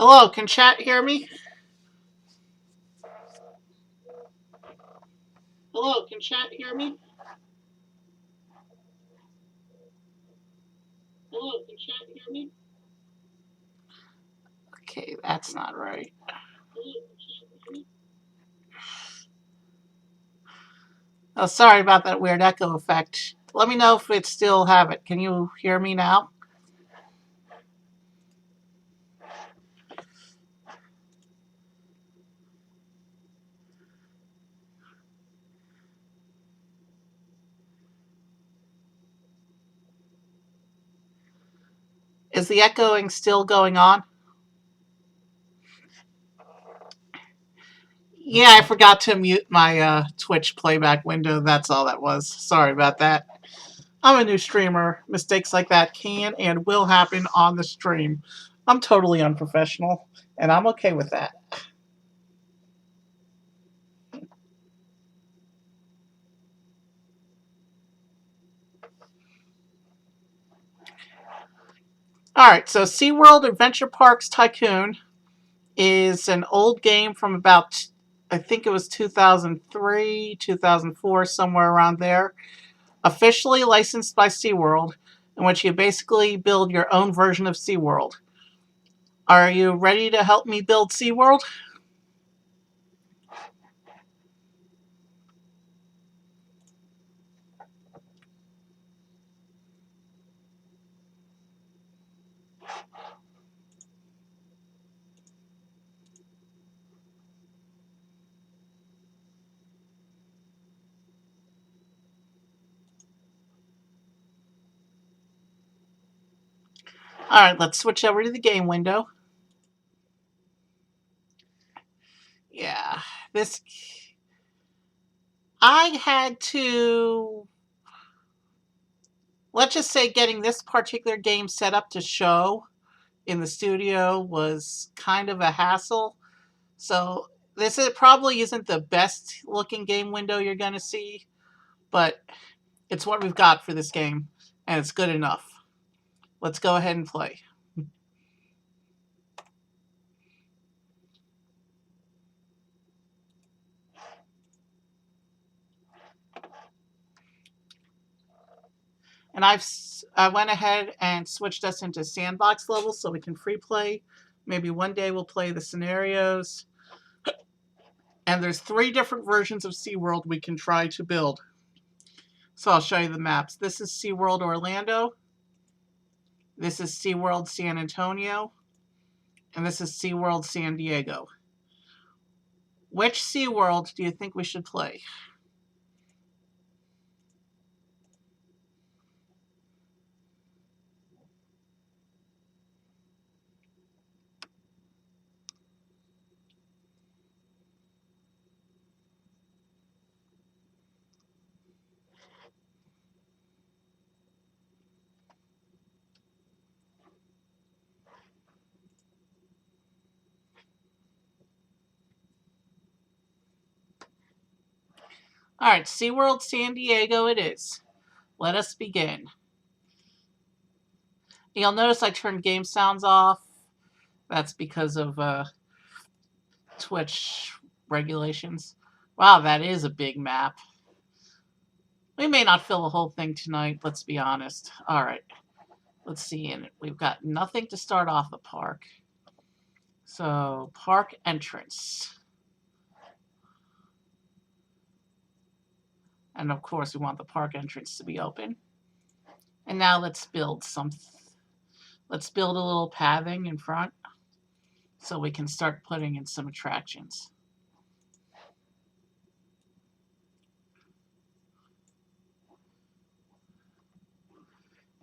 Hello, can chat hear me? Hello, can chat hear me? Hello, can chat hear me? Okay, that's not right. Hello, can chat hear me? Oh, sorry about that weird echo effect. Let me know if it still have it. Can you hear me now? Is the echoing still going on? Yeah, I forgot to mute my Twitch playback window. That's all that was. Sorry about that. I'm a new streamer. Mistakes like that can and will happen on the stream. I'm totally unprofessional, and I'm okay with that. All right, so SeaWorld Adventure Parks Tycoon is an old game from about, I think it was 2003, 2004, somewhere around there. Officially licensed by SeaWorld, in which you basically build your own version of SeaWorld. Are you ready to help me build SeaWorld? All right, let's switch over to the game window. Yeah, this. I had to. Let's just say getting this particular game set up to show in the studio was kind of a hassle. So probably isn't the best looking game window you're going to see, but it's what we've got for this game, and it's good enough. Let's go ahead and play. And I went ahead and switched us into sandbox levels so we can free play. Maybe one day we'll play the scenarios. And there's 3 different versions of SeaWorld we can try to build. So I'll show you the maps. This is SeaWorld Orlando. This is SeaWorld San Antonio. And this is SeaWorld San Diego. Which SeaWorld do you think we should play? All right, SeaWorld San Diego it is. Let us begin. You'll notice I turned game sounds off. That's because of Twitch regulations. Wow, that is a big map. We may not fill the whole thing tonight, let's be honest. All right, let's see. And we've got nothing to start off the park. So, park entrance. And of course, we want the park entrance to be open. And now let's build let's build a little pathing in front so we can start putting in some attractions.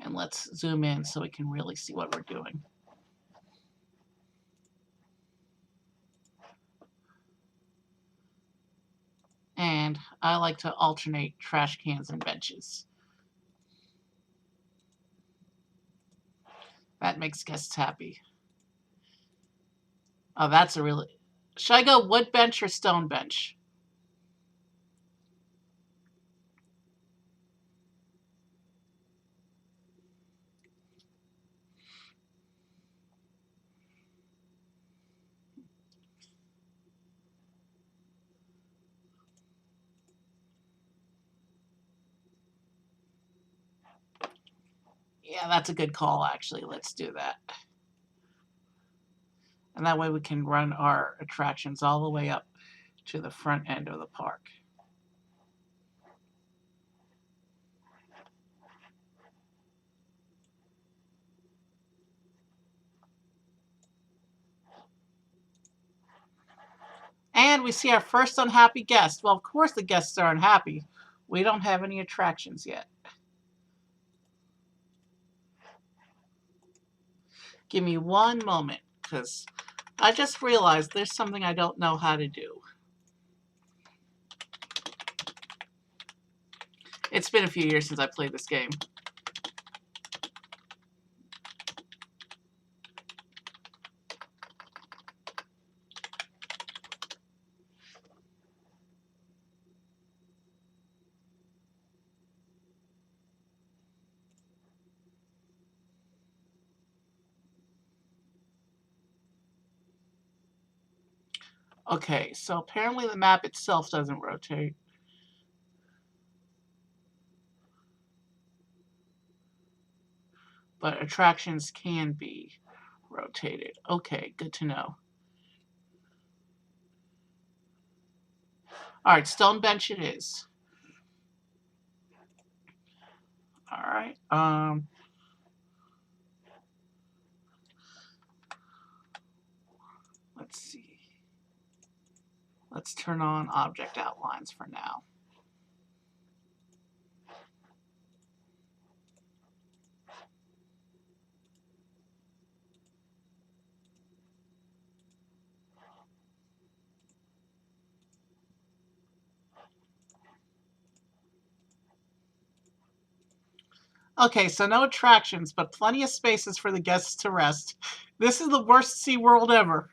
And let's zoom in so we can really see what we're doing. And I like to alternate trash cans and benches. That makes guests happy. Oh, that's a really... Should I go wood bench or stone bench? Yeah, that's a good call, actually. Let's do that. And that way we can run our attractions all the way up to the front end of the park. And we see our first unhappy guest. Well, of course the guests are unhappy. We don't have any attractions yet. Give me one moment, because I just realized there's something I don't know how to do. It's been a few years since I played this game. Okay, so apparently the map itself doesn't rotate. But attractions can be rotated. Okay, good to know. All right, stone bench it is. All right. Let's see. Let's turn on object outlines for now. Okay, so no attractions, but plenty of spaces for the guests to rest. This is the worst SeaWorld ever.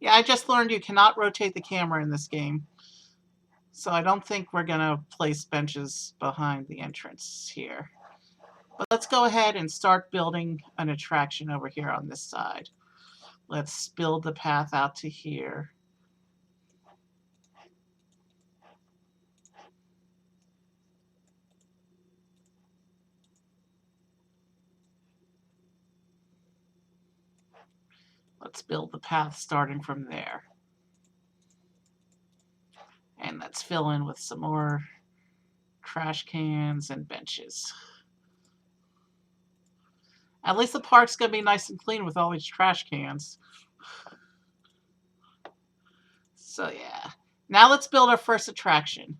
Yeah, I just learned you cannot rotate the camera in this game. So I don't think we're going to place benches behind the entrance here. But let's go ahead and start building an attraction over here on this side. Let's build the path out to here. Let's build the path starting from there. And let's fill in with some more trash cans and benches. At least the park's going to be nice and clean with all these trash cans. So yeah. Now let's build our first attraction.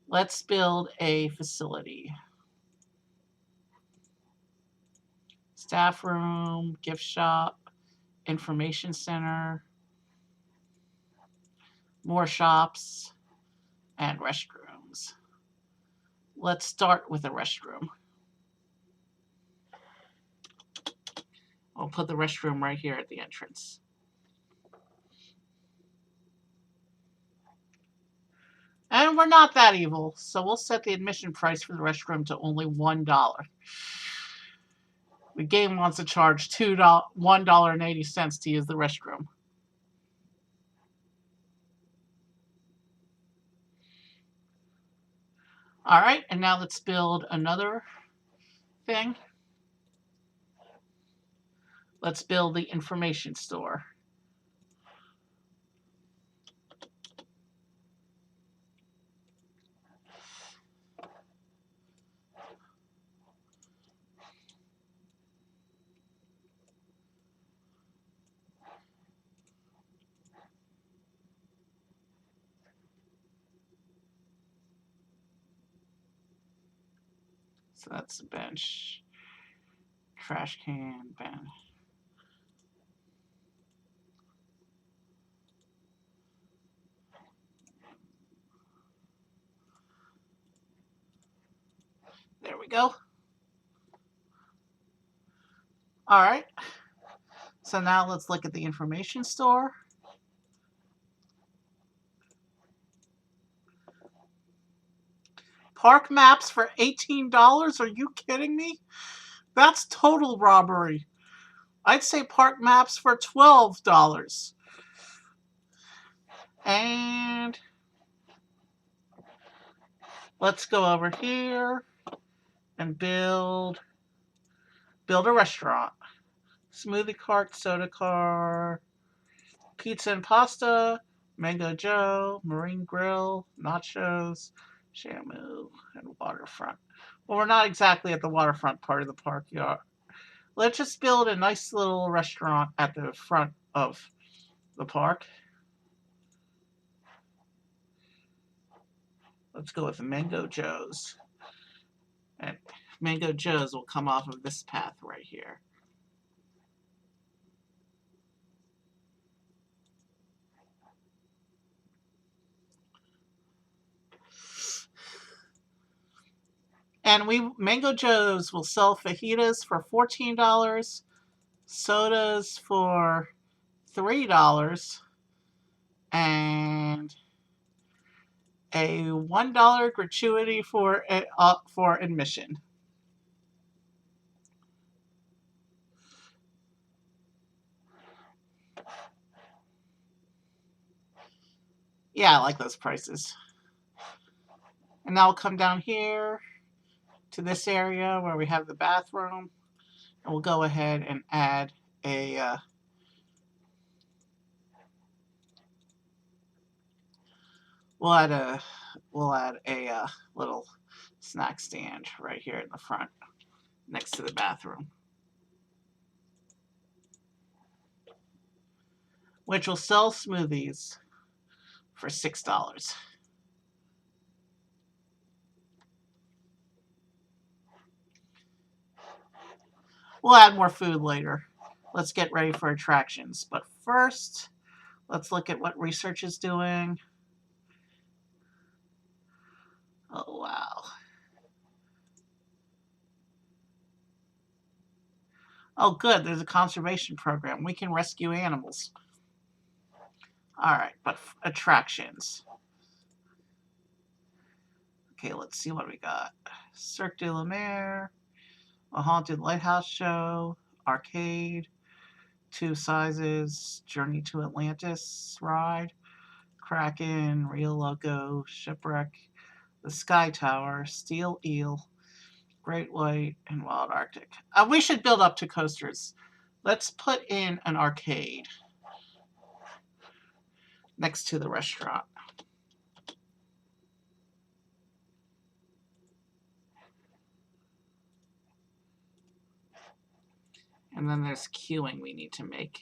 Let's build a facility. Staff room, gift shop, information center, more shops, and restrooms. Let's start with a restroom. I'll put the restroom right here at the entrance. And we're not that evil, so we'll set the admission price for the restroom to only $1. The game wants to charge $1.80 to use the restroom. All right, and now let's build another thing. Let's build the information store. So that's a bench, trash can, bench. There we go. All right. So now let's look at the information store. Park maps for $18? Are you kidding me? That's total robbery. I'd say park maps for $12. And let's go over here and build a restaurant. Smoothie cart, soda car, pizza and pasta, Mango Joe, Marine Grill, nachos, Shamu, and waterfront. Well, we're not exactly at the waterfront part of the park yard. Let's just build a nice little restaurant at the front of the park. Let's go with the Mango Joe's. And Mango Joe's will come off of this path right here. And Mango Joe's will sell fajitas for $14, sodas for $3, and a $1 gratuity for admission. Yeah, I like those prices. And now we'll come down here to this area where we have the bathroom, and we'll go ahead and add a we'll add a little snack stand right here in the front next to the bathroom, which will sell smoothies for $6. We'll add more food later. Let's get ready for attractions. But first, let's look at what research is doing. Oh, wow. Oh, good. There's a conservation program. We can rescue animals. All right, but attractions. Okay, let's see what we got. Cirque de la Mer, a haunted lighthouse show, arcade, 2 sizes, Journey to Atlantis ride, Kraken, Rio Loco, Shipwreck, the Sky Tower, Steel Eel, Great White, and Wild Arctic. We should build up to coasters. Let's put in an arcade next to the restaurant. And then there's queuing we need to make.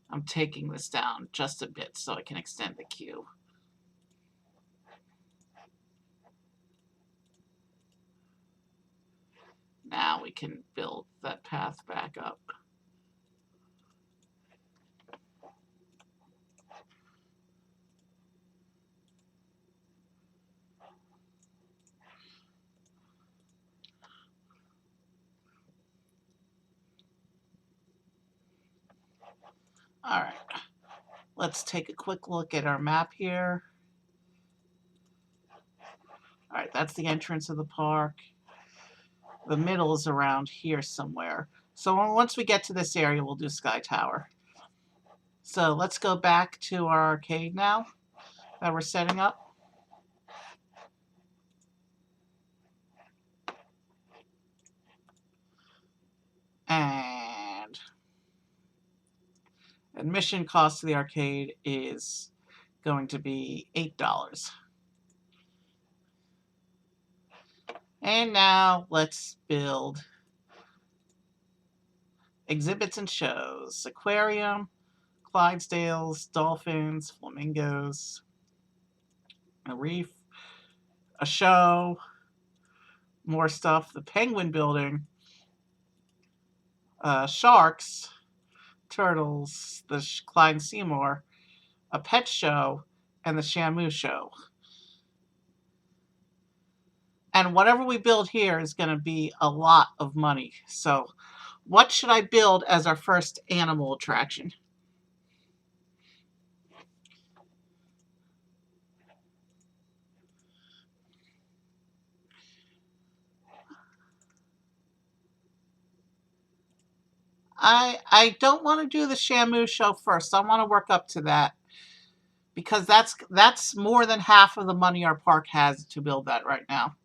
I'm taking this down just a bit so I can extend the queue. Now we can build that path back up. All right, let's take a quick look at our map here. All right, that's the entrance of the park. The middle is around here somewhere. So once we get to this area, we'll do Sky Tower. So let's go back to our arcade now that we're setting up. And admission cost to the arcade is going to be $8. And now let's build exhibits and shows. Aquarium, Clydesdales, dolphins, flamingos, a reef, a show, more stuff, the penguin building, sharks, turtles, the Clyde and Seymour, a pet show, and the Shamu show. And whatever we build here is going to be a lot of money. So what should I build as our first animal attraction? I don't want to do the Shamu show first. I want to work up to that. because that's more than half of the money our park has to build that right now.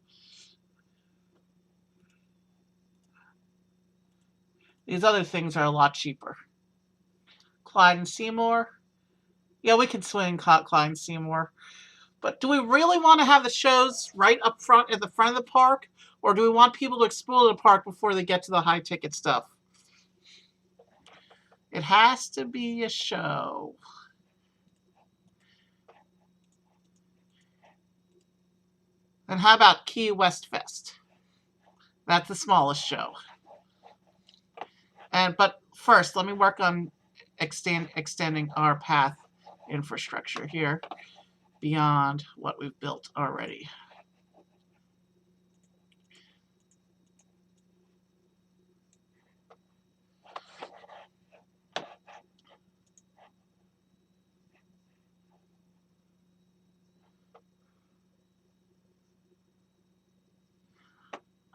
These other things are a lot cheaper. Clyde and Seymour. Yeah, we can swing Clyde and Seymour. But do we really want to have the shows right up front at the front of the park? Or do we want people to explore the park before they get to the high ticket stuff? It has to be a show. And how about Key West Fest? That's the smallest show. But first, let me work on extending our path infrastructure here beyond what we've built already.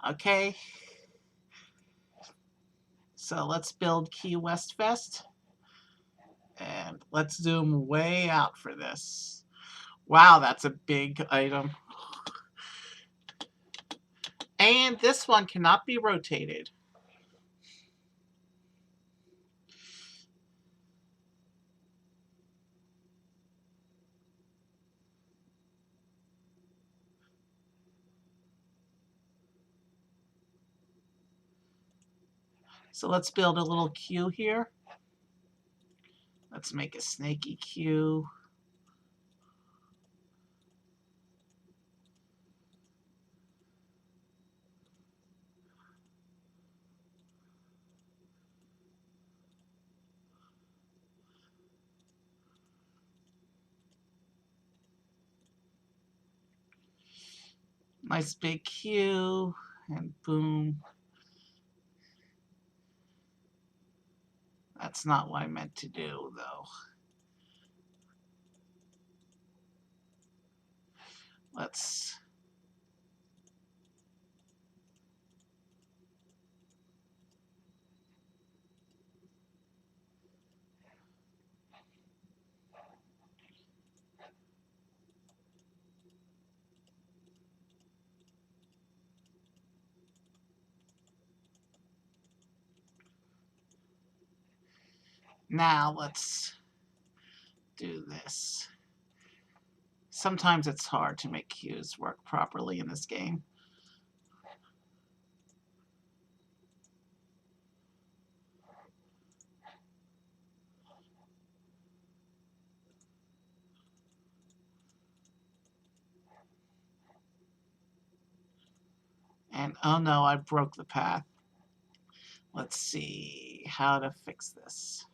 Okay. So let's build Key West Fest. And let's zoom way out for this. Wow, that's a big item. And this one cannot be rotated. So let's build a little queue here. Let's make a snaky queue. Nice big queue, and boom. That's not what I meant to do, though. Let's... Now let's do this. Sometimes it's hard to make queues work properly in this game. And oh no, I broke the path. Let's see how to fix this.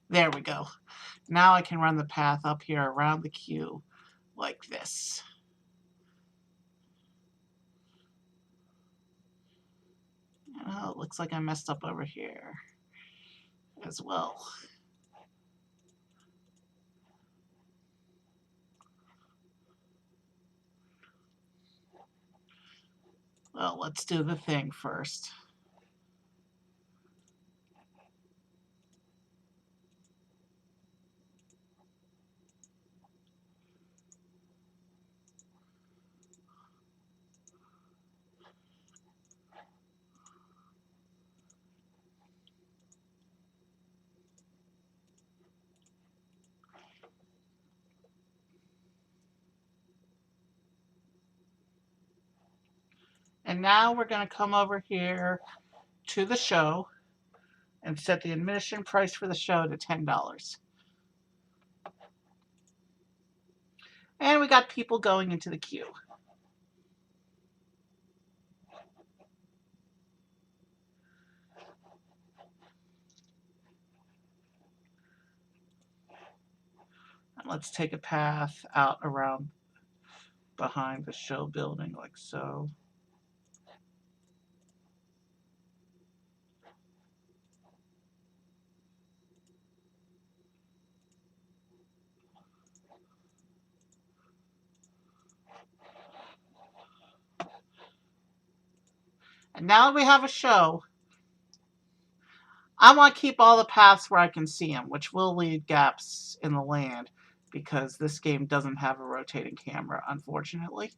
There we go. Now I can run the path up here around the queue like this. Oh, it looks like I messed up over here as well. Well, let's do the thing first. And now we're going to come over here to the show and set the admission price for the show to $10. And we got people going into the queue. And let's take a path out around behind the show building like so. And now that we have a show, I want to keep all the paths where I can see them, which will leave gaps in the land because this game doesn't have a rotating camera, unfortunately.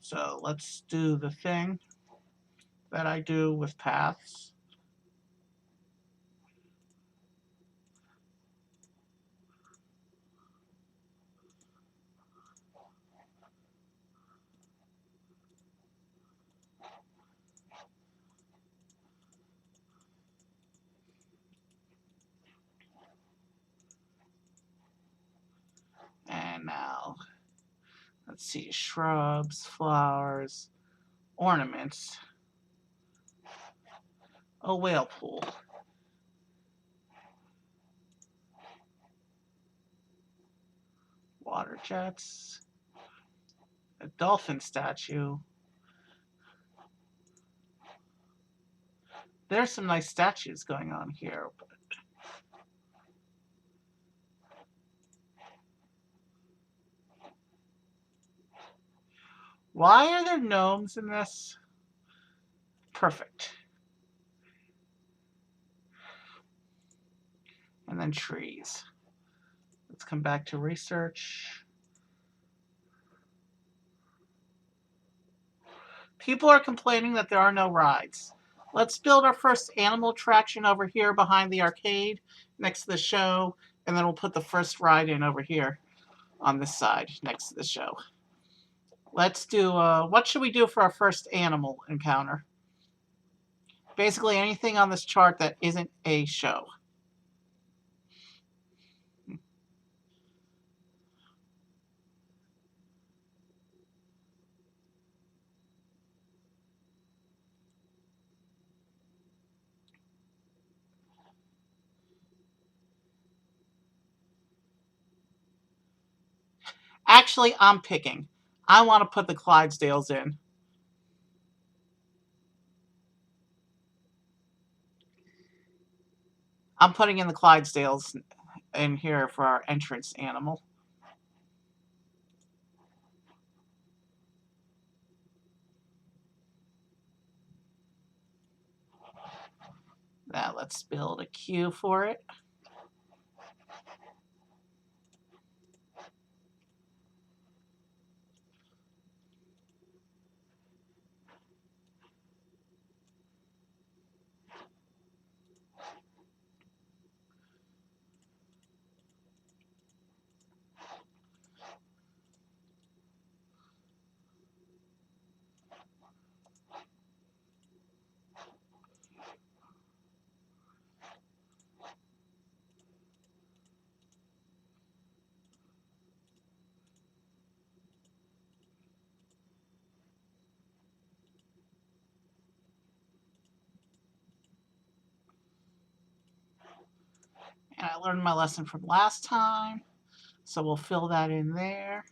So let's do the thing that I do with paths. And now, let's see, shrubs, flowers, ornaments. A whale pool. Water jets. A dolphin statue. There's some nice statues going on here. Why are there gnomes in this? Perfect. And then trees. Let's come back to research. People are complaining that there are no rides. Let's build our first animal attraction over here behind the arcade next to the show, and then we'll put the first ride in over here on this side next to the show. Let's do, what should we do for our first animal encounter? Basically anything on this chart that isn't a show. Actually, I'm picking. I want to put the Clydesdales in. I'm putting in the Clydesdales in here for our entrance animal. Now let's build a queue for it. And I learned my lesson from last time, so we'll fill that in there.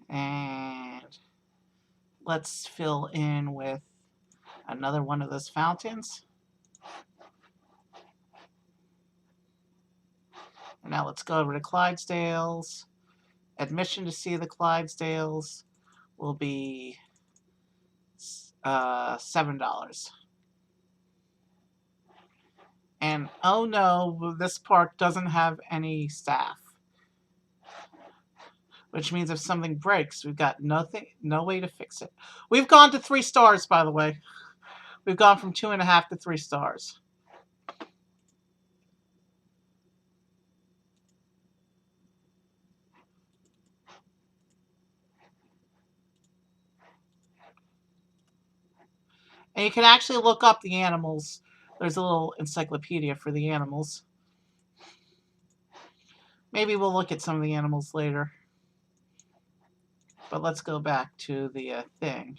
And let's fill in with another one of those fountains. And now let's go over to Clydesdales. Admission to see the Clydesdales will be $7. And oh no, this park doesn't have any staff. Which means if something breaks, we've got no way to fix it. We've gone to 3 stars, by the way. We've gone from 2.5 to 3 stars. And you can actually look up the animals. There's a little encyclopedia for the animals. Maybe we'll look at some of the animals later. But let's go back to the thing.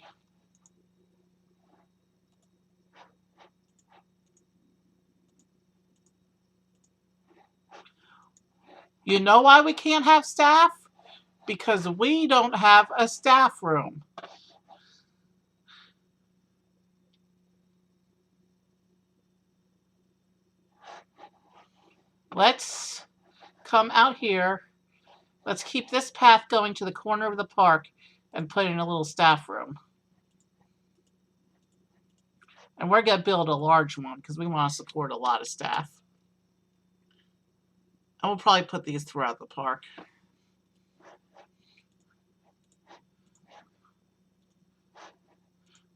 You know why we can't have staff? Because we don't have a staff room. Let's come out here. Let's keep this path going to the corner of the park and put in a little staff room. And we're going to build a large one because we want to support a lot of staff. And we'll probably put these throughout the park.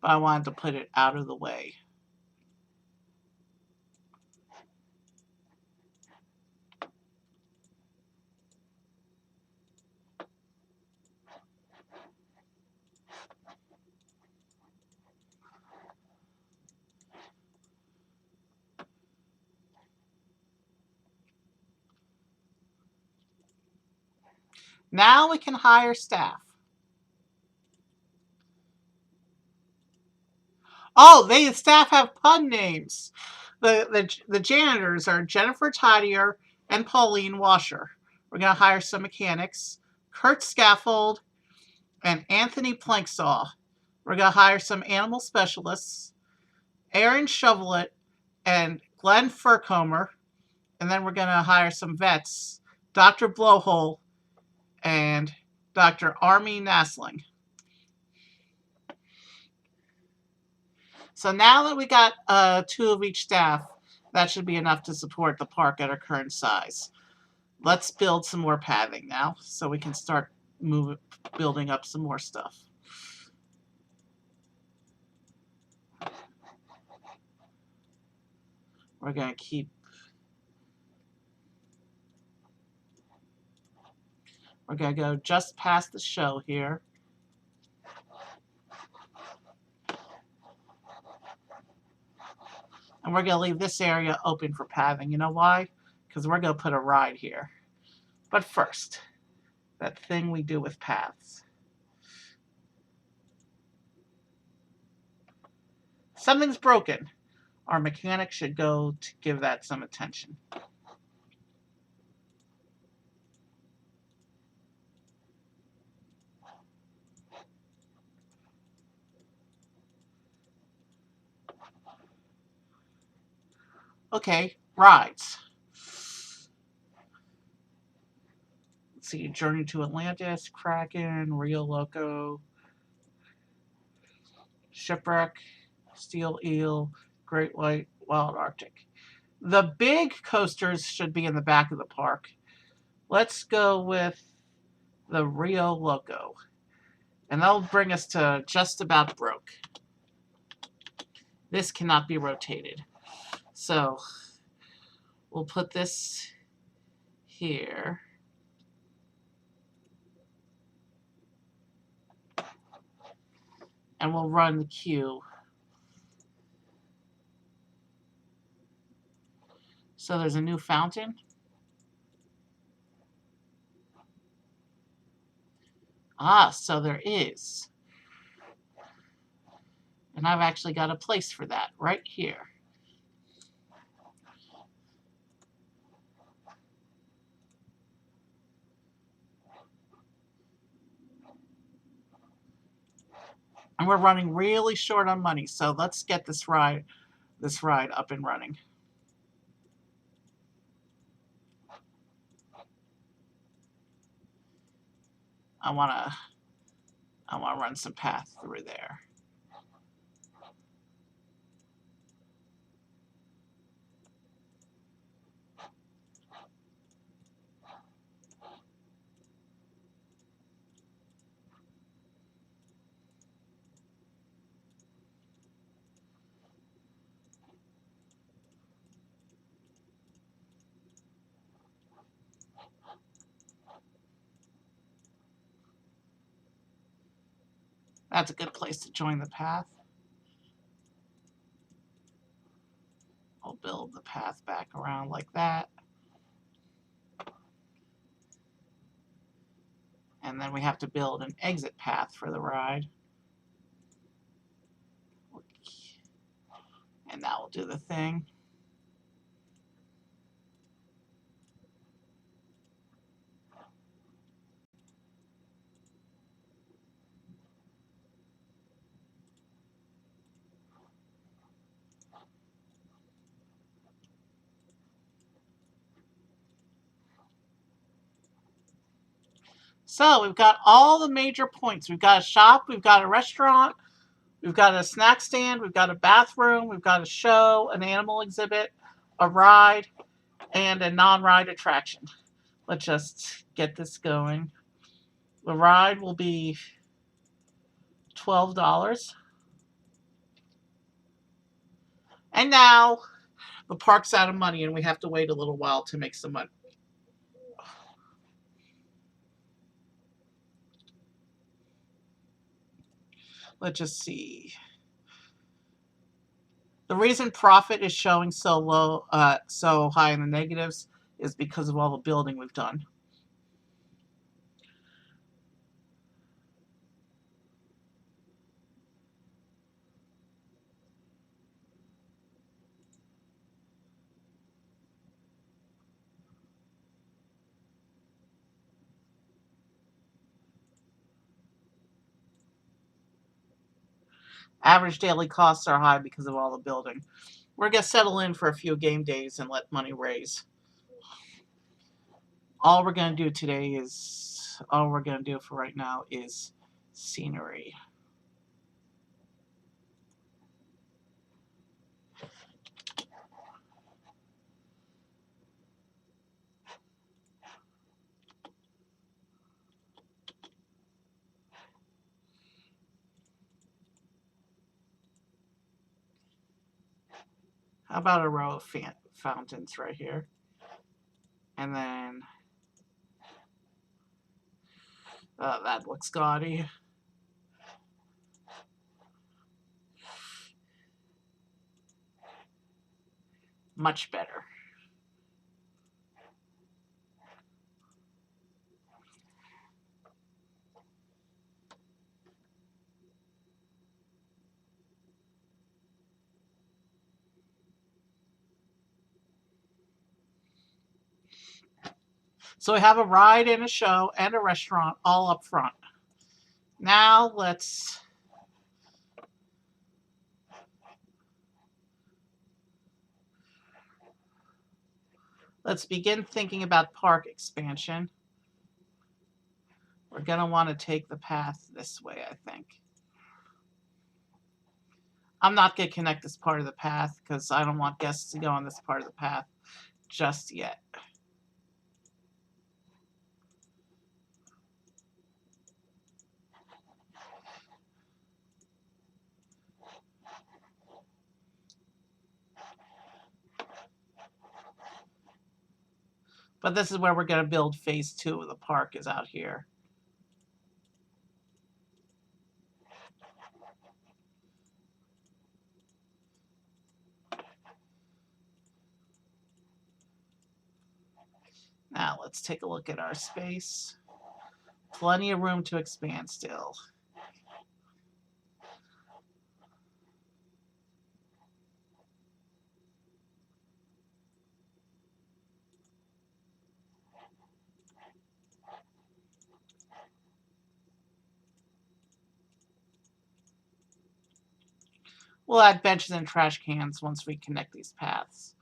But I wanted to put it out of the way. Now we can hire staff. Oh, the staff have pun names. The janitors are Jennifer Tidier and Pauline Washer. We're going to hire some mechanics. Kurt Scaffold and Anthony Planksaw. We're going to hire some animal specialists. Aaron Shovelet and Glenn Furcomer. And then we're going to hire some vets. Dr. Blowhole and Dr. Army Nasling. So now that we got 2 of each staff, that should be enough to support the park at our current size. Let's build some more pathing now so we can start building up some more stuff. We're going to go just past the show here. And we're going to leave this area open for pathing. You know why? Because we're going to put a ride here. But first, that thing we do with paths. Something's broken. Our mechanic should go to give that some attention. Okay, rides. Let's see, Journey to Atlantis, Kraken, Rio Loco, Shipwreck, Steel Eel, Great White, Wild Arctic. The big coasters should be in the back of the park. Let's go with the Rio Loco. And that'll bring us to just about broke. This cannot be rotated. So we'll put this here. And we'll run the queue. So there's a new fountain. Ah, so there is. And I've actually got a place for that right here. And we're running really short on money, so let's get this ride up and running. I wanna run some path through there. That's a good place to join the path. I'll build the path back around like that. And then we have to build an exit path for the ride. And that will do the thing. So we've got all the major points. We've got a shop, we've got a restaurant, we've got a snack stand, we've got a bathroom, we've got a show, an animal exhibit, a ride, and a non-ride attraction. Let's just get this going. The ride will be $12. And now the park's out of money and we have to wait a little while to make some money. Let's just see. The reason profit is showing so low, so high in the negatives is because of all the building we've done. Average daily costs are high because of all the building. We're going to settle in for a few game days and let money raise. All we're going to do today is, all we're going to do for right now is scenery. How about a row of fountains right here? And then, that looks gaudy. Much better. So we have a ride and a show and a restaurant all up front. Now let's begin thinking about park expansion. We're going to want to take the path this way, I think. I'm not going to connect this part of the path because I don't want guests to go on this part of the path just yet. But this is where we're going to build phase 2 of the park, is out here. Now let's take a look at our space. Plenty of room to expand still. We'll add benches and trash cans once we connect these paths.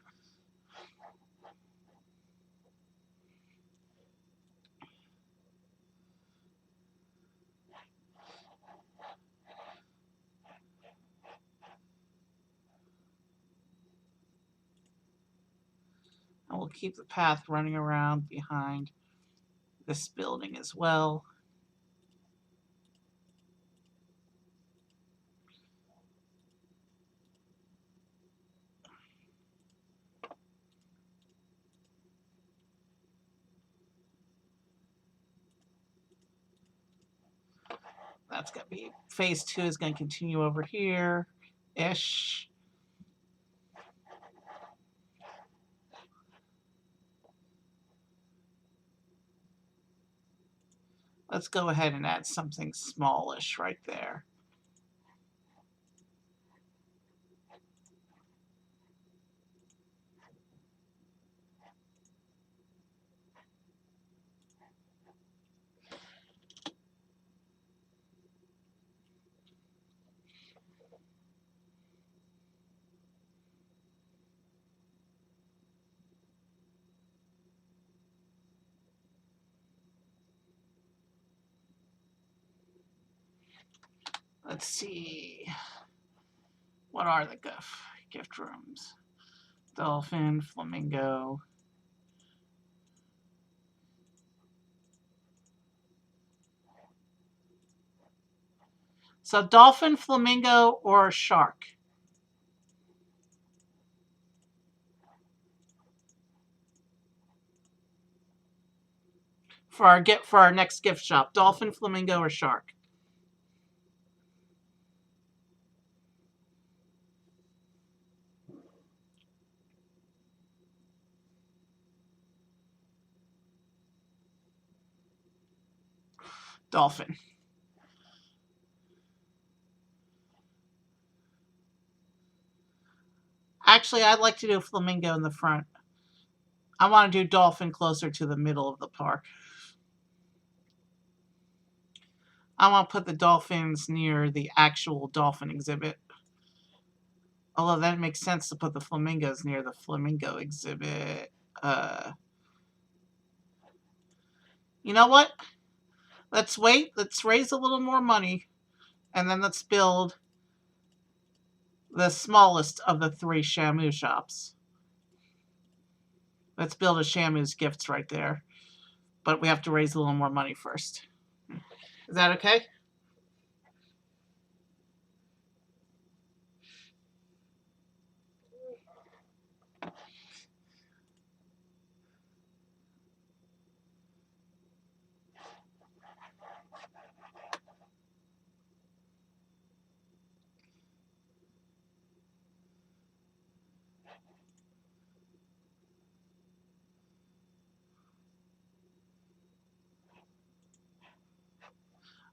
And we'll keep the path running around behind this building as well. That's going to be, phase 2 is going to continue over here-ish. Let's go ahead and add something smallish right there. Let's see. What are the gift rooms? Dolphin, flamingo. So dolphin, flamingo, or shark? For our next gift shop, dolphin, flamingo, or shark? Dolphin. Actually, I'd like to do a flamingo in the front. I want to do dolphin closer to the middle of the park. I want to put the dolphins near the actual dolphin exhibit. Although that makes sense to put the flamingos near the flamingo exhibit. You know what? Let's wait. Let's raise a little more money. And then let's build the smallest of the 3 Shamu shops. Let's build a Shamu's Gifts right there. But we have to raise a little more money first. Is that okay?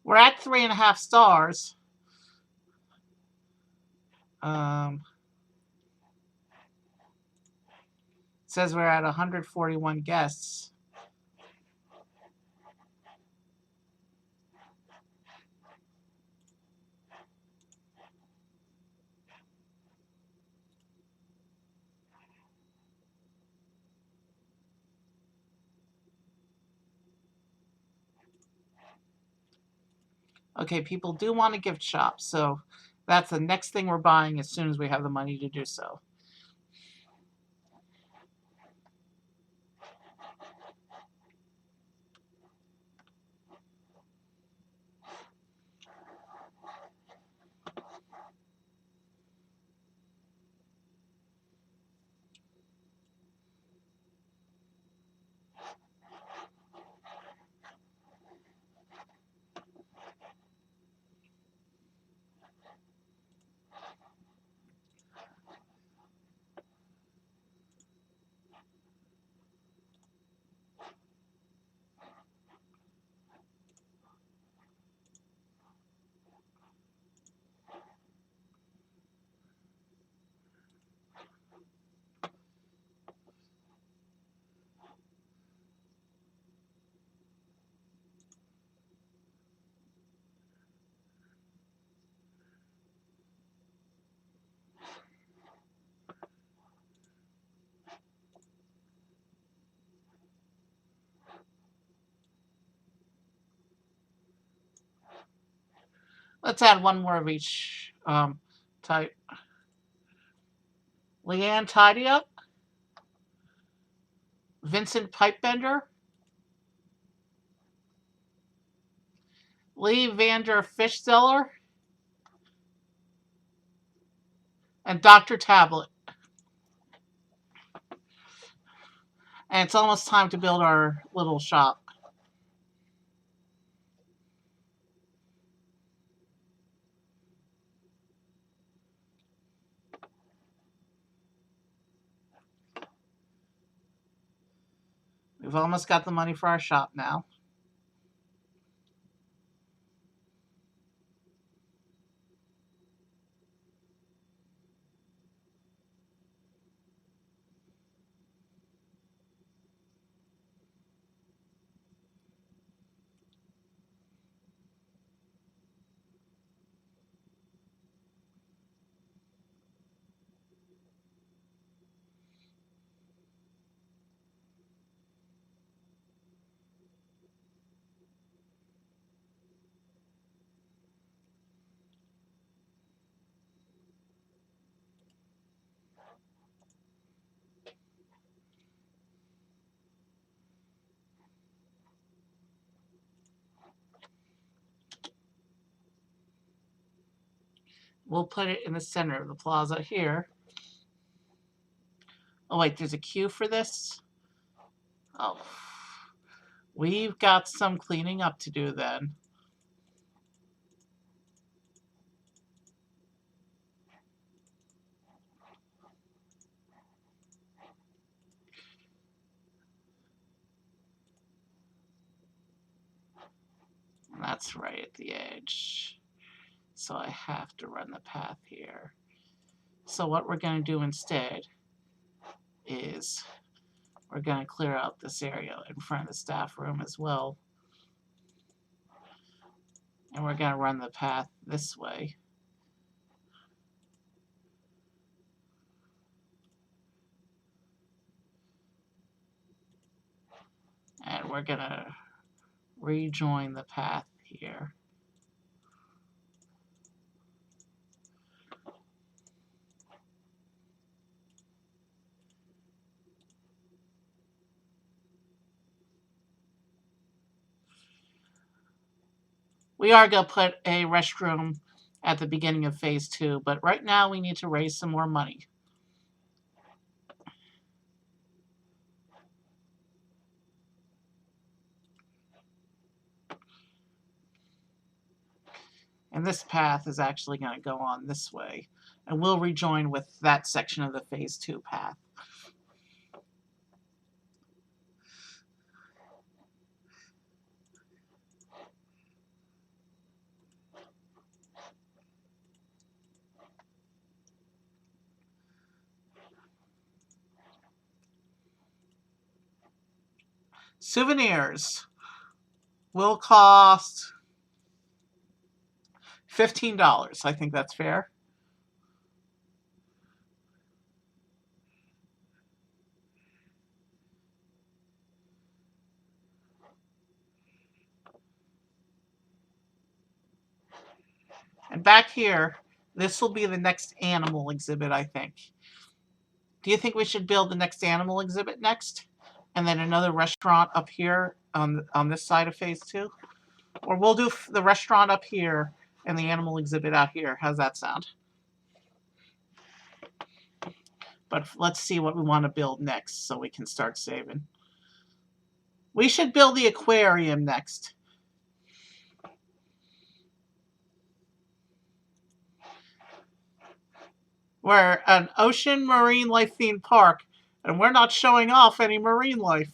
We're at 3.5 stars. It says we're at 141 guests. Okay, people do want a gift shop, so that's the next thing we're buying as soon as we have the money to do so. Let's add one more of each type. Leanne Tidy Up, Vincent Pipebender, Lee Vander Fishseller, and Dr. Tablet. And it's almost time to build our little shop. We've almost got the money for our shop now. We'll put it in the center of the plaza here. Oh wait, there's a queue for this? Oh. We've got some cleaning up to do then. And that's right at the edge. So I have to run the path here. So what we're going to do instead is we're going to clear out this area in front of the staff room as well. And we're going to run the path this way. And we're going to rejoin the path here. We are going to put a restroom at the beginning of phase 2, but right now we need to raise some more money. And this path is actually going to go on this way. And we'll rejoin with that section of the phase 2 path. Souvenirs will cost $15. I think that's fair. And back here, this will be the next animal exhibit, I think. Do you think we should build the next animal exhibit next? And then another restaurant up here on this side of phase 2? Or we'll do the restaurant up here and the animal exhibit out here. How's that sound? But let's see what we want to build next so we can start saving. We should build the aquarium next. We're an ocean marine life themed park, and we're not showing off any marine life.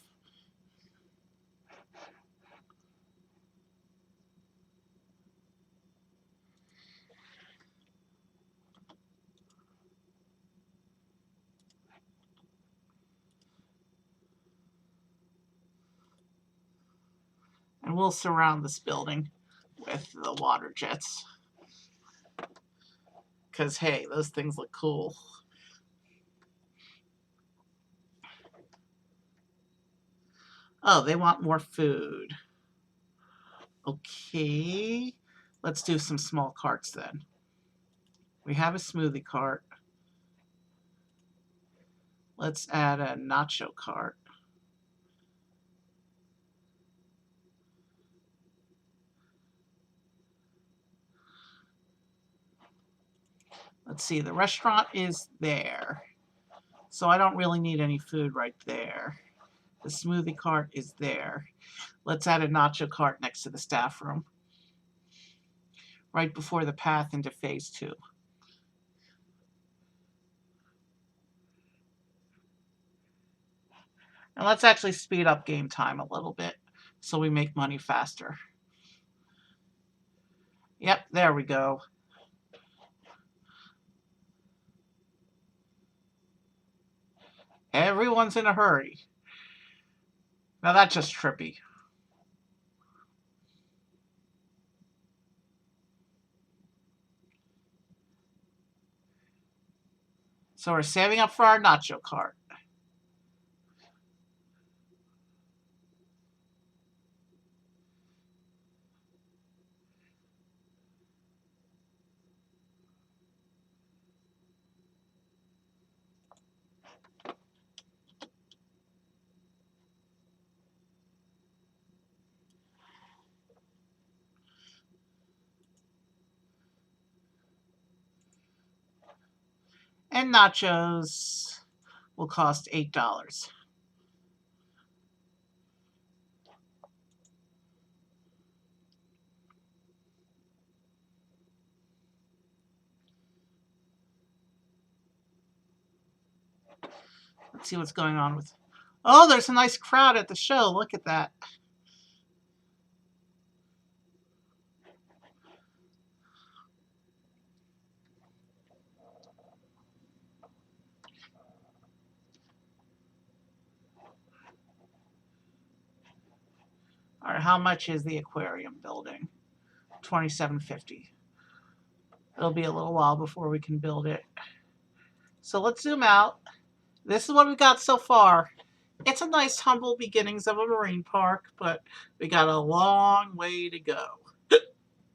And we'll surround this building with the water jets. Because, hey, those things look cool. Oh, they want more food. Okay. Let's do some small carts then. We have a smoothie cart. Let's add a nacho cart. Let's see, the restaurant is there. So I don't really need any food right there. The smoothie cart is there. Let's add a nacho cart next to the staff room. Right before the path into phase 2. And let's actually speed up game time a little bit so we make money faster. Yep, there we go. Everyone's in a hurry. Now that's just trippy. So we're saving up for our nacho cart. And nachos will cost $8. Let's see what's going on with. Oh, there's a nice crowd at the show. Look at that. All right, how much is the aquarium building? $27.50. It'll be a little while before we can build it. So let's zoom out. This is what we got so far. It's a nice, humble beginnings of a marine park, but we got a long way to go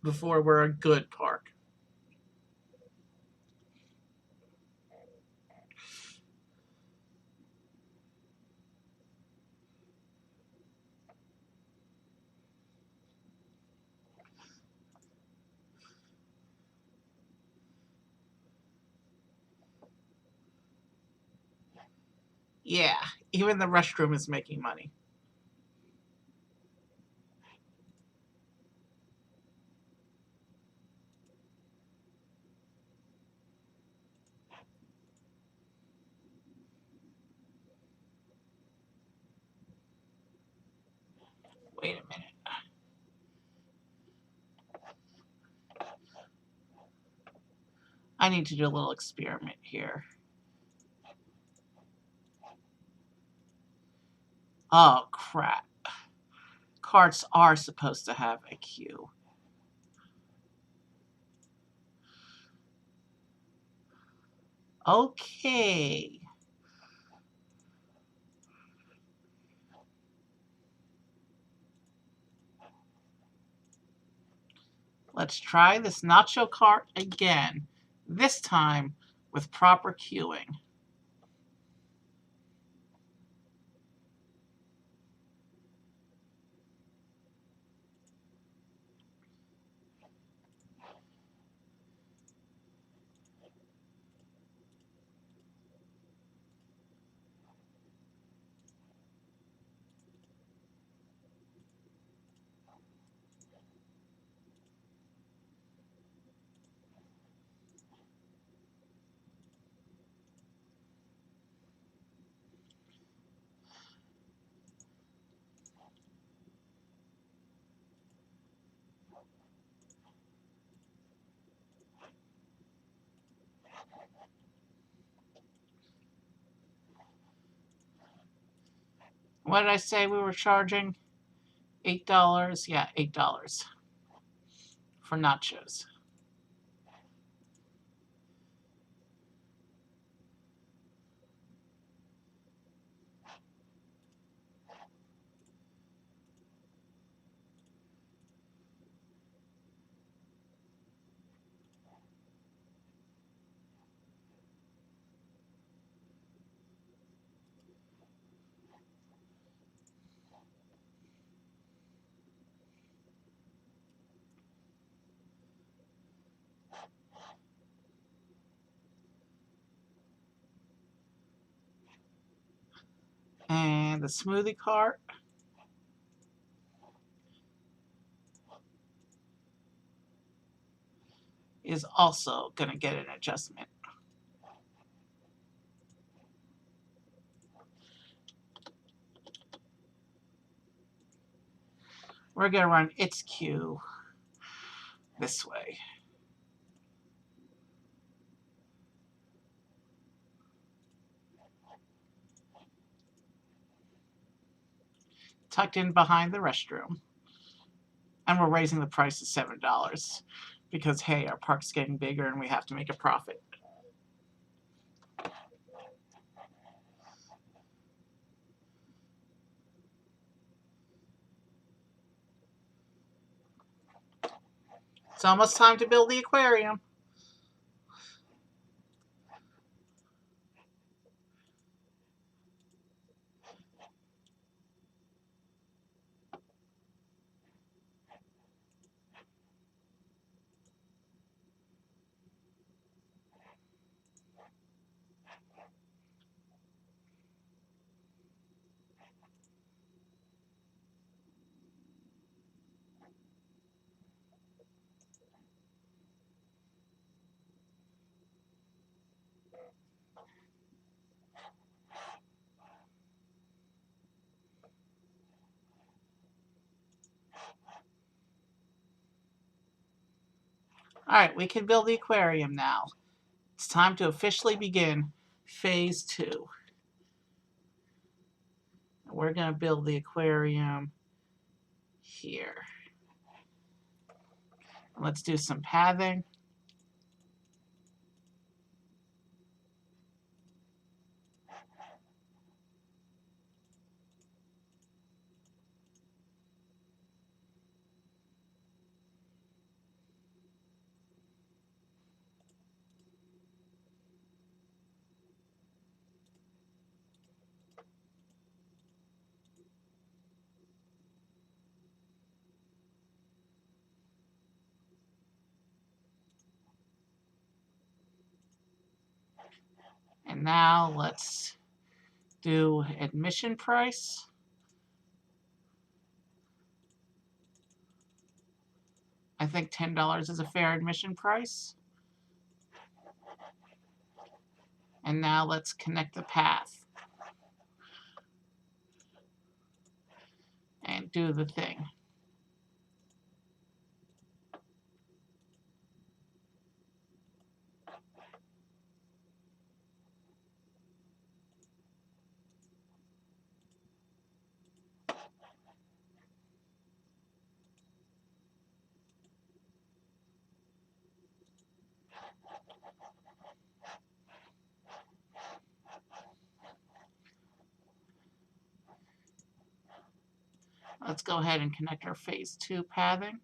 before we're a good park. Yeah, even the restroom is making money. Wait a minute. I need to do a little experiment here. Oh, crap. Carts are supposed to have a queue. Okay. Let's try this nacho cart again, this time with proper queuing. What did I say we were charging? $8? Yeah, $8 for nachos. And the smoothie cart is also going to get an adjustment. We're going to run its queue this way. Tucked in behind the restroom. And we're raising the price to $7 because, hey, our park's getting bigger and we have to make a profit. It's almost time to build the aquarium. All right, we can build the aquarium now. It's time to officially begin phase 2. We're going to build the aquarium here. Let's do some pathing. And now let's do admission price. I think $10 is a fair admission price. And now let's connect the path and do the thing. Let's go ahead and connect our phase 2 pathing.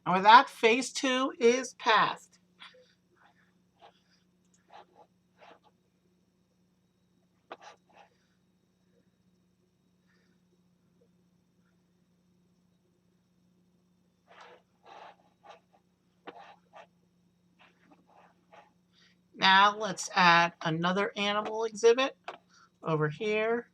And with that, phase 2 is passed. Now let's add another animal exhibit over here.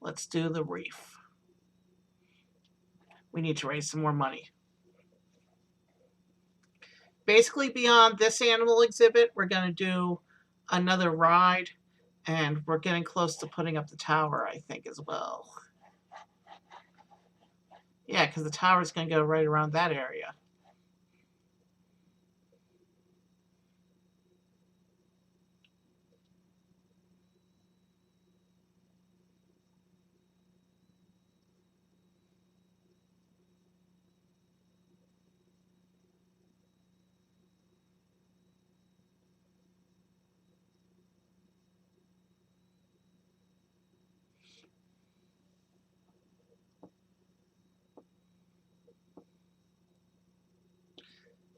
Let's do the reef. We need to raise some more money. Basically, beyond this animal exhibit, we're going to do another ride, and we're getting close to putting up the tower, I think, as well. Yeah, because the tower is going to go right around that area.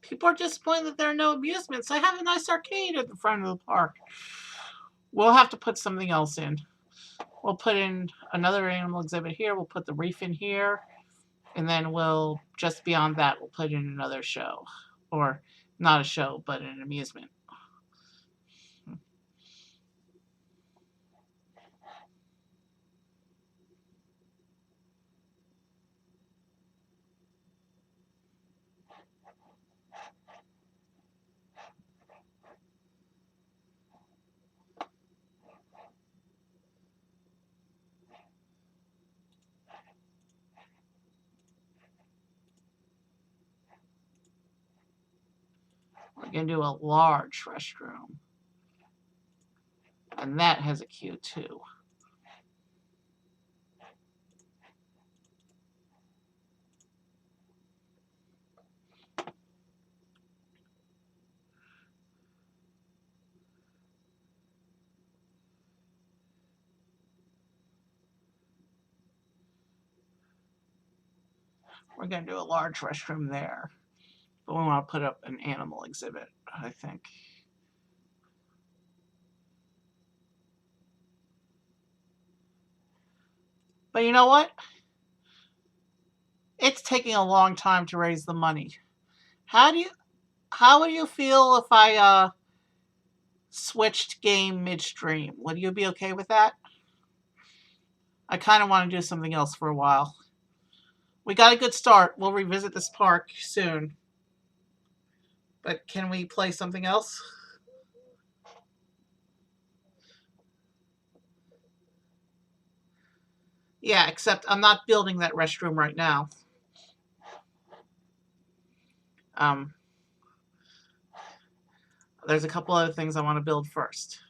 People are disappointed that there are no amusements. I have a nice arcade at the front of the park. We'll have to put something else in. We'll put in another animal exhibit here. We'll put the reef in here. And then we'll, just beyond that, we'll put in another show. Or not a show, but an amusement. We're going to do a large restroom. And that has a queue too. We're going to do a large restroom there. But we want to put up an animal exhibit, I think. But you know what? It's taking a long time to raise the money. How would you feel if I switched game midstream? Would you be okay with that? I kind of want to do something else for a while. We got a good start. We'll revisit this park soon. But can we play something else? Yeah, except I'm not building that restroom right now. There's a couple other things I want to build first.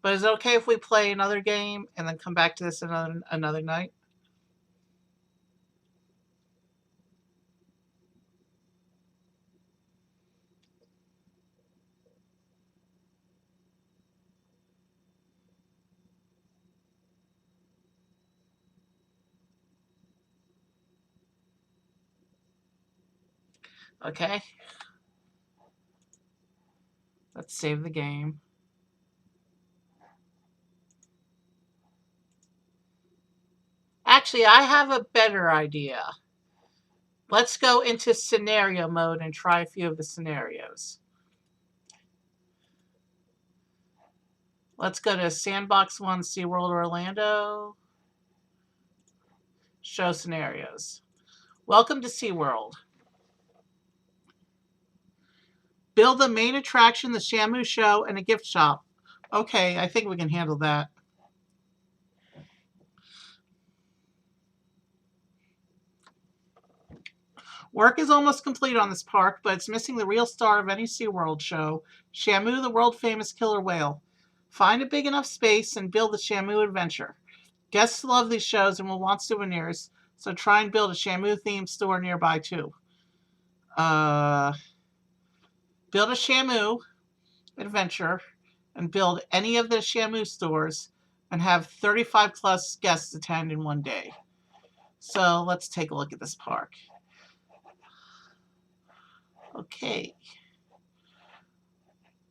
But is it okay if we play another game and then come back to this another night? Okay. Let's save the game. Actually, I have a better idea. Let's go into scenario mode and try a few of the scenarios. Let's go to Sandbox 1, SeaWorld Orlando. Show scenarios. Welcome to SeaWorld. Build the main attraction, the Shamu show, and a gift shop. Okay, I think we can handle that. Work is almost complete on this park, but it's missing the real star of any SeaWorld show, Shamu, the world-famous killer whale. Find a big enough space and build the Shamu adventure. Guests love these shows and will want souvenirs, so try and build a Shamu-themed store nearby, too. Build a Shamu adventure and build any of the Shamu stores and have 35 plus guests attend in one day. So let's take a look at this park. Okay.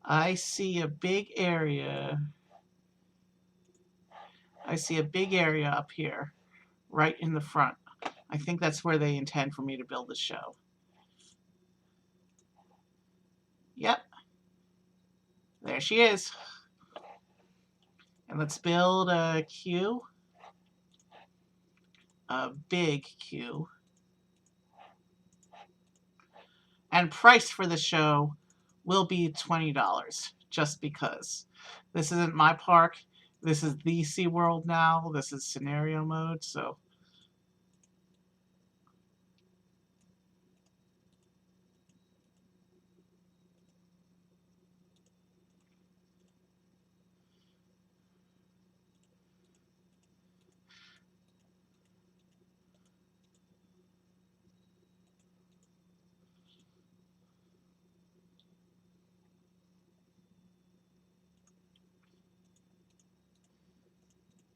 I see a big area. I see a big area up here, right in the front. I think that's where they intend for me to build the show. Yep. There she is. And let's build a queue. A big queue. And price for the show will be $20, just because. This isn't my park. This is the SeaWorld now. This is scenario mode, so.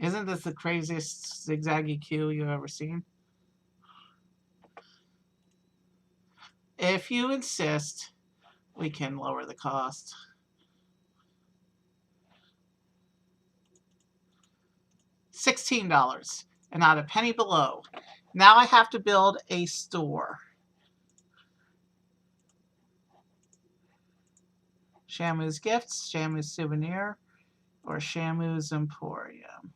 Isn't this the craziest zigzaggy queue you've ever seen? If you insist, we can lower the cost. $16 and not a penny below. Now I have to build a store. Shamu's Gifts, Shamu's Souvenir, or Shamu's Emporium.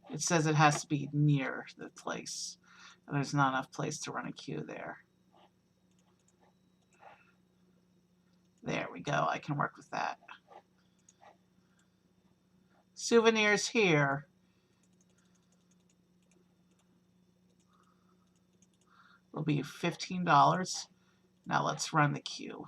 It says it has to be near the place. There's not enough place to run a queue there. There we go. I can work with that. Souvenirs here. will be $15. Now let's run the queue.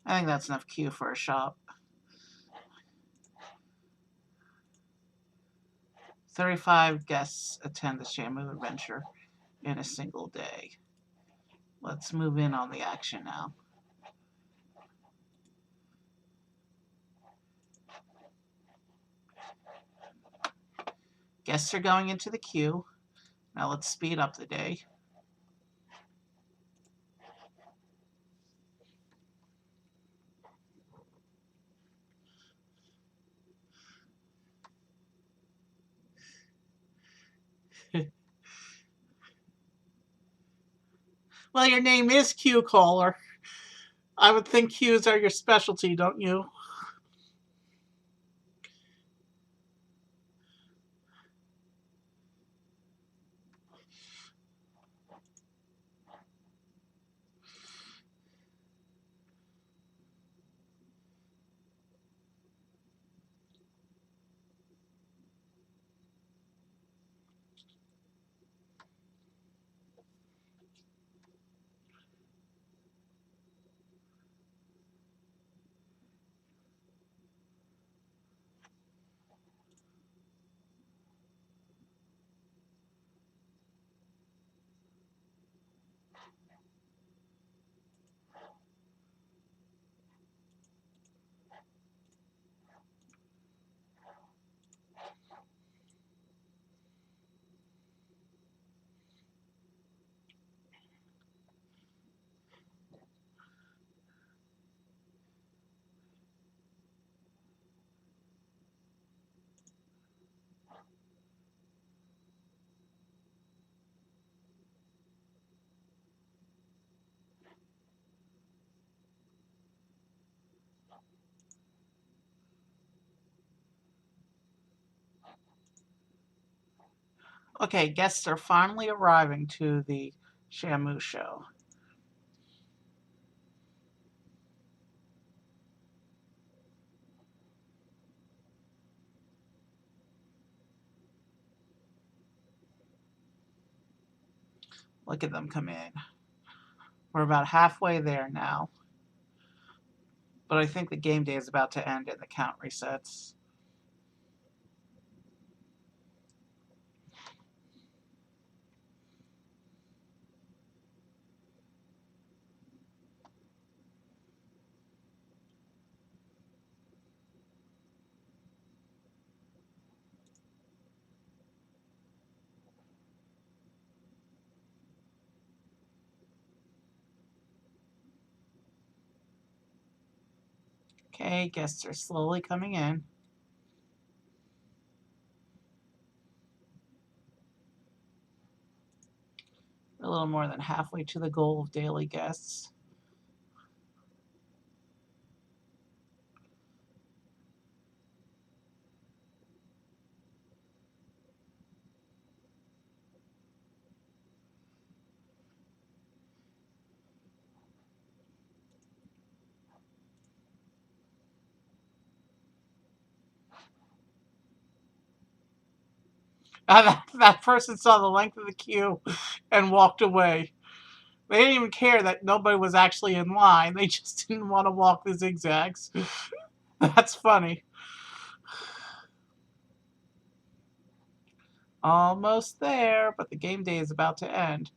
I think that's enough queue for a shop. 35 guests attend the Shamu adventure in a single day. Let's move in on the action now. Guests are going into the queue. Now let's speed up the day. Well, your name is Queue Caller. I would think queues are your specialty, don't you? Okay, guests are finally arriving to the Shamu show. Look at them come in. We're about halfway there now. But I think the game day is about to end and the count resets. Okay, guests are slowly coming in. A little more than halfway to the goal of daily guests. That person saw the length of the queue and walked away. They didn't even care that nobody was actually in line. They just didn't want to walk the zigzags. That's funny. Almost there, but the game day is about to end.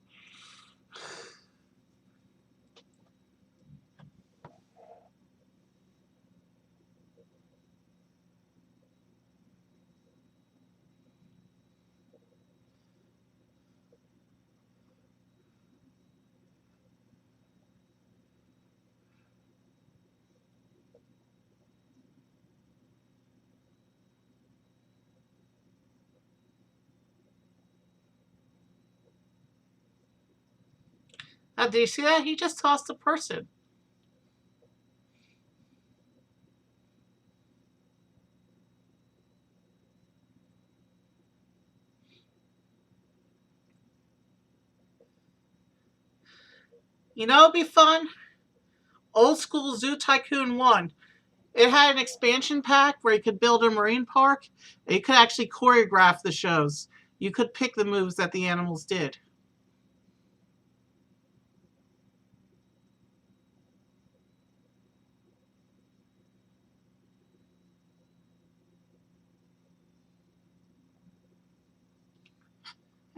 Did you see that? He just tossed a person. You know, it'd be fun. Old School Zoo Tycoon 1. It had an expansion pack where you could build a marine park. And you could actually choreograph the shows. You could pick the moves that the animals did.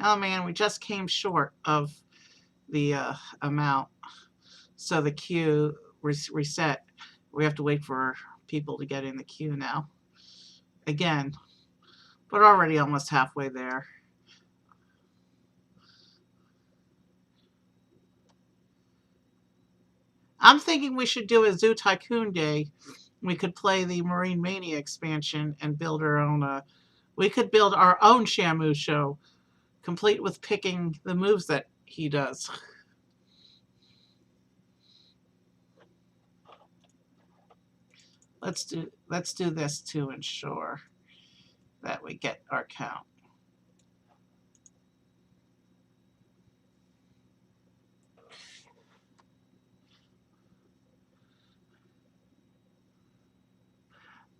Oh man, we just came short of the amount. So the queue reset. We have to wait for people to get in the queue now. Again, but already almost halfway there. I'm thinking we should do a Zoo Tycoon Day. We could play the Marine Mania expansion and build our own. We could build our own Shamu show, complete with picking the moves that he does. Let's do this to ensure that we get our count.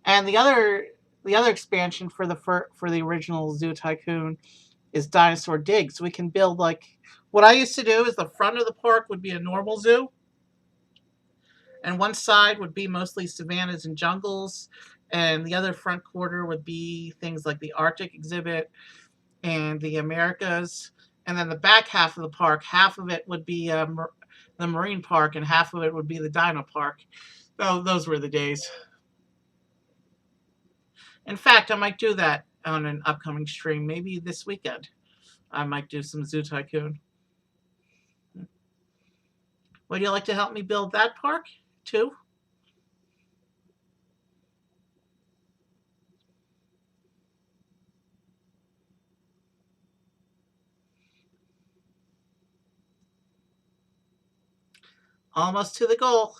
And the other expansion for the original Zoo Tycoon is Dinosaur Dig. So we can build like what I used to do is the front of the park would be a normal zoo, and one side would be mostly savannas and jungles, and the other front quarter would be things like the Arctic exhibit and the Americas, and then the back half of the park, half of it would be the marine park, and half of it would be the dino park. Oh, those were the days. In fact, I might do that on an upcoming stream, maybe this weekend. I might do some Zoo Tycoon. Would you like to help me build that park too? Almost to the goal.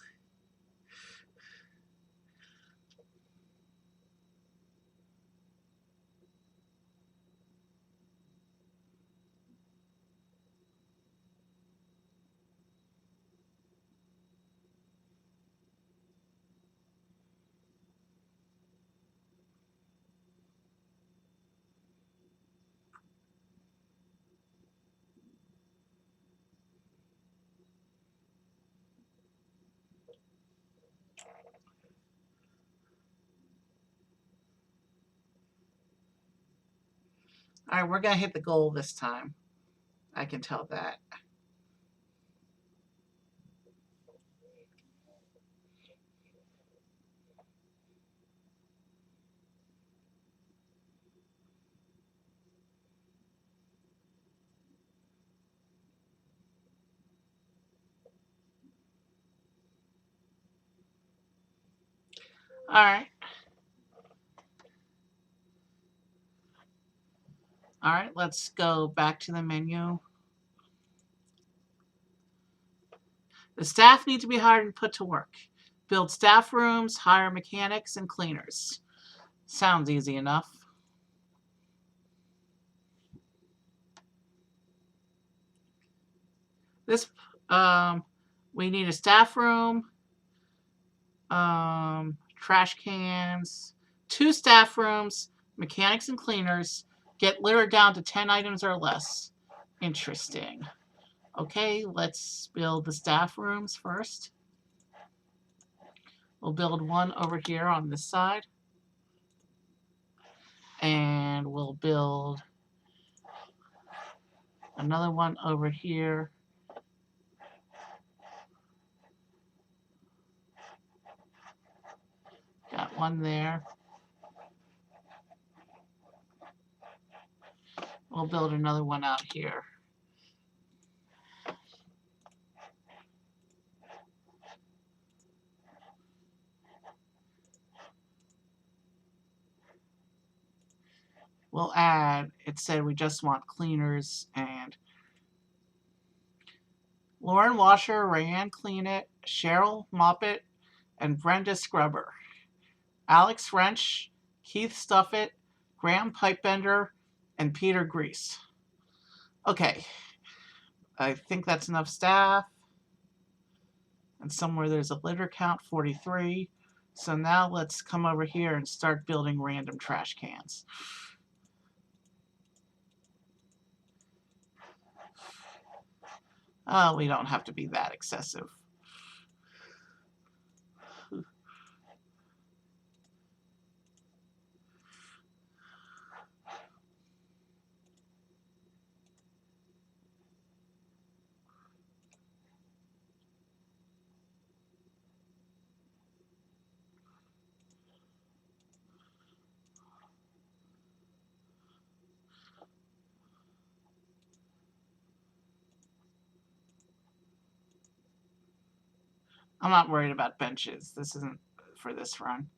All right, we're going to hit the goal this time. I can tell that. All right. All right, let's go back to the menu. The staff need to be hired and put to work. Build staff rooms, hire mechanics and cleaners. Sounds easy enough. This, we need a staff room, trash cans, 2 staff rooms, mechanics and cleaners. Get litter down to 10 items or less. Interesting. Okay, let's build the staff rooms first. We'll build one over here on this side. And we'll build another one over here. Got one there. We'll build another one out here. We'll add, it said we just want cleaners, and Lauren Washer, Rayanne Clean It, Cheryl Mop It, and Brenda Scrubber. Alex Wrench, Keith Stuff It, Graham Pipebender, and Peter Grease. Okay, I think that's enough staff. And somewhere there's a litter count, 43. So now let's come over here and start building random trash cans. Oh, we don't have to be that excessive. I'm not worried about benches. This isn't for this run.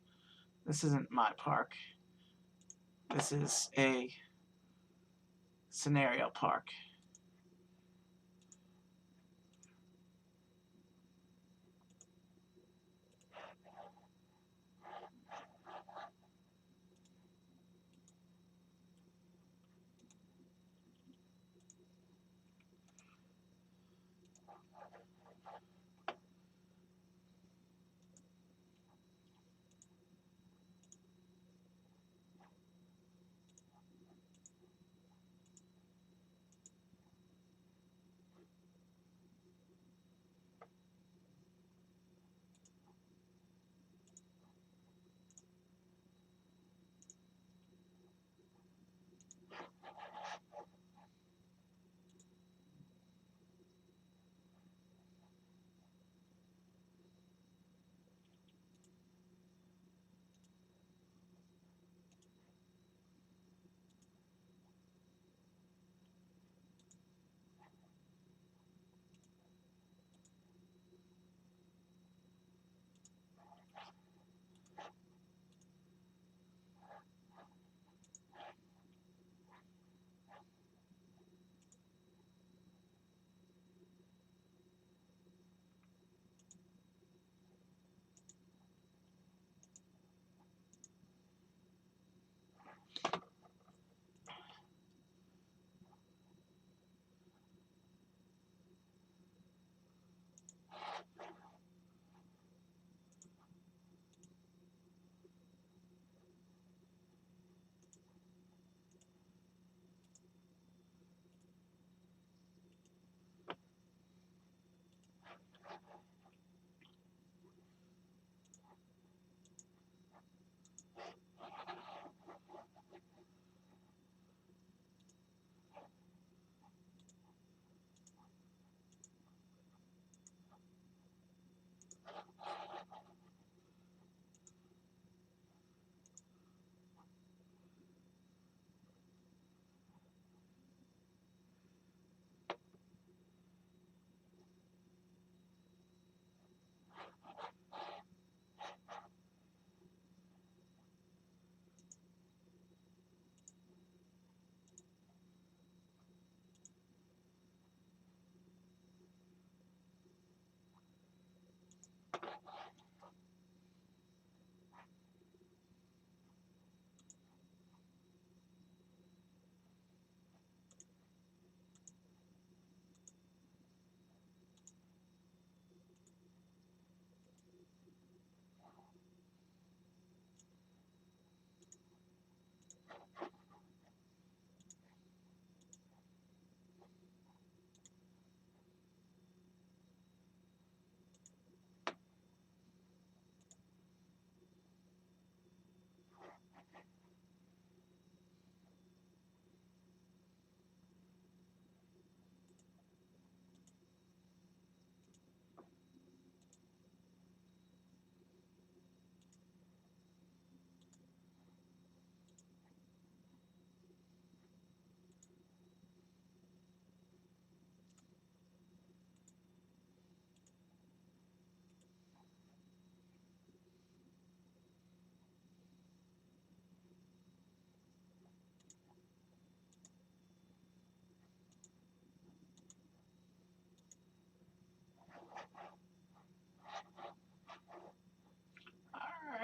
This isn't my park. This is a scenario park.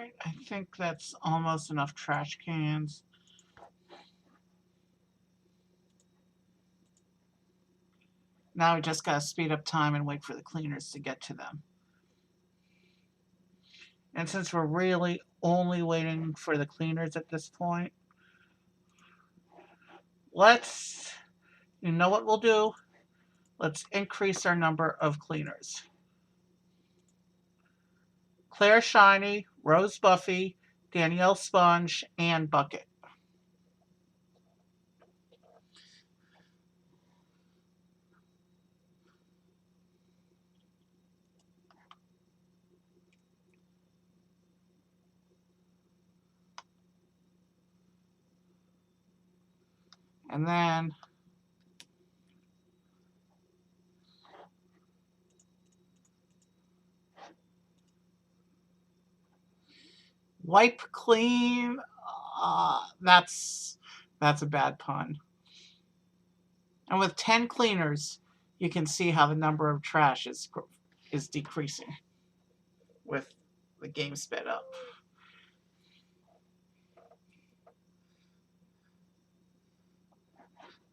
Alright, I think that's almost enough trash cans. Now we just gotta speed up time and wait for the cleaners to get to them. And since we're really only waiting for the cleaners at this point, you know what we'll do? Let's increase our number of cleaners. Claire Shiny, Rose Buffy, Danielle Sponge, and Bucket. And then wipe clean. That's a bad pun. And with 10 cleaners, you can see how the number of trash is decreasing with the game sped up.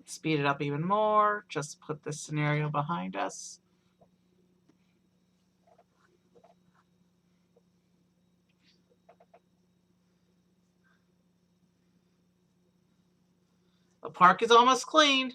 Speed it up even more. Just put this scenario behind us. The park is almost clean.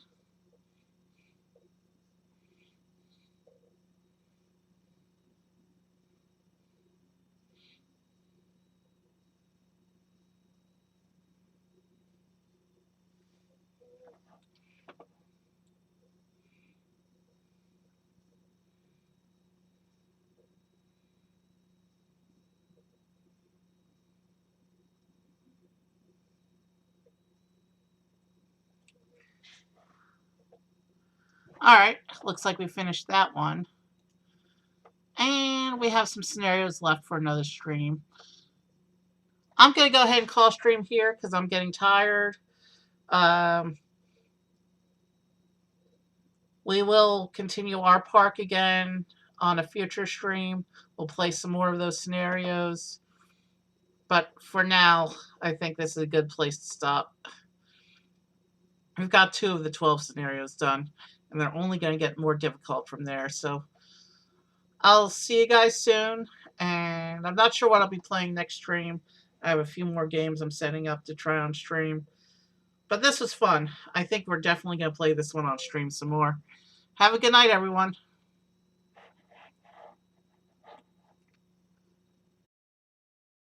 All right, looks like we finished that one. And we have some scenarios left for another stream. I'm going to go ahead and call stream here because I'm getting tired. We will continue our park again on a future stream. We'll play some more of those scenarios. But for now, I think this is a good place to stop. We've got 2 of the 12 scenarios done, and they're only going to get more difficult from there. So I'll see you guys soon, and I'm not sure what I'll be playing next stream. I have a few more games I'm setting up to try on stream. But this was fun. I think we're definitely going to play this one on stream some more. Have a good night, everyone.